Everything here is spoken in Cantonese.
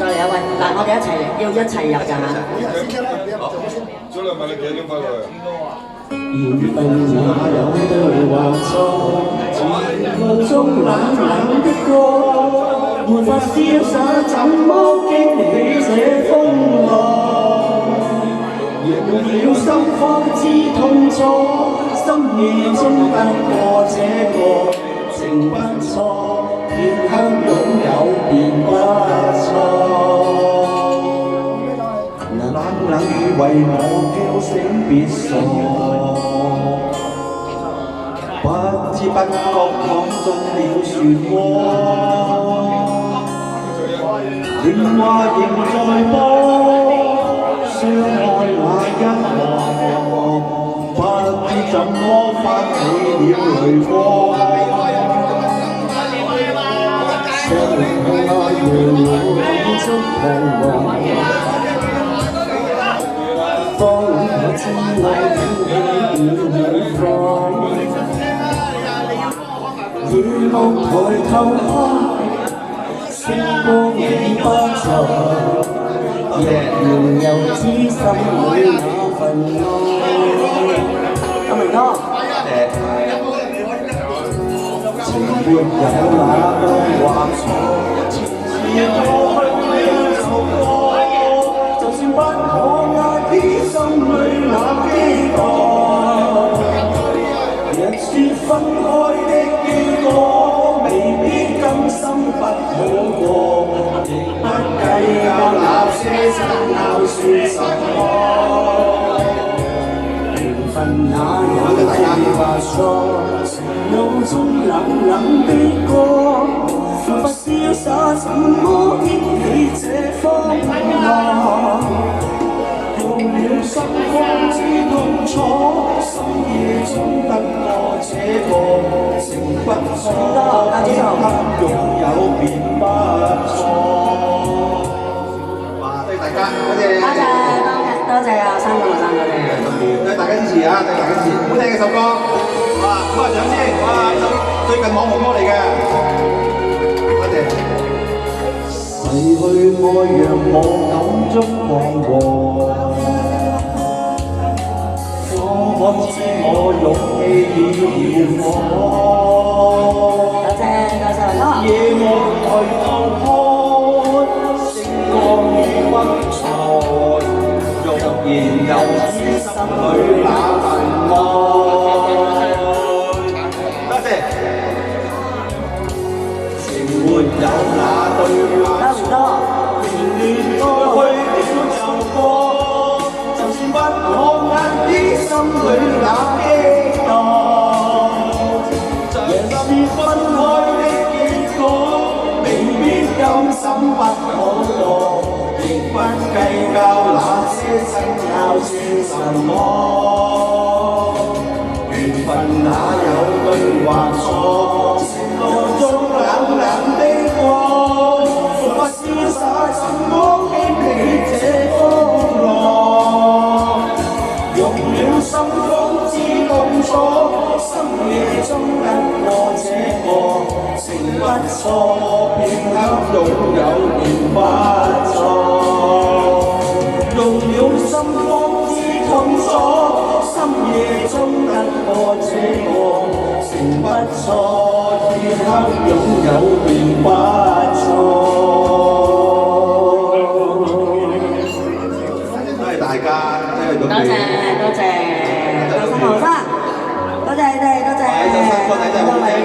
sorry 啊，喂，嗱，我哋一齊入㗎嚇。好，早兩問你幾點翻去啊？緣分哪有對或錯？前路中冷冷的歌，沒法瀟灑，怎麼經起這風浪？用了心方知痛楚，深夜中得過這個情不錯，片刻擁有便不錯。冷冷雨為我叫醒別傻，不知不覺躺進了漩渦，情話仍在播，相愛那一幕，不知怎麼翻起了淚光。相愛無足彷徨，當我知我已起了放，夜幕抬頭看，星光已不在，若然又知心裏那份愛。阿明哥，情沒有那對或錯，前事過去就過，就算不可壓抑心裏那激盪，若說分開的結果未必甘心不好過，亦不計較那些爭拗算什麼。緣分哪有對或錯？路中冷冷的歌，沒法瀟灑，怎麼經起這風浪？用了心方知痛楚，深夜中得過這個情不錯，此刻擁有便不錯。哇！多謝大家，多謝啊，三個學生多謝。多謝大家支持啊！多謝大家支持，好聽嘅首歌。哇！鼓下掌先。哇！呢首最近網紅歌嚟嘅。多謝。逝去愛讓我感觸彷徨，可知我勇氣已搖晃。多謝夜幕抬頭看，星光已不在，若然又知心裏那份愛。多謝。情沒有那對話錯，年年過去了就過，就算不可壓抑心裏那激盪，若是分開的結果未必甘心不可過，亦不計較那些爭拗算什麼。緣分哪有對或錯？情路中冷冷的光，沒法瀟灑，怎麼經起這風浪？用了心方知痛楚，深夜中得過這個情不錯，片刻擁有便不錯。用了心方知痛楚，深夜中得過這個情不錯，片刻擁有便不錯。多謝大家，多謝多謝，學生，多謝你哋，多謝。多謝。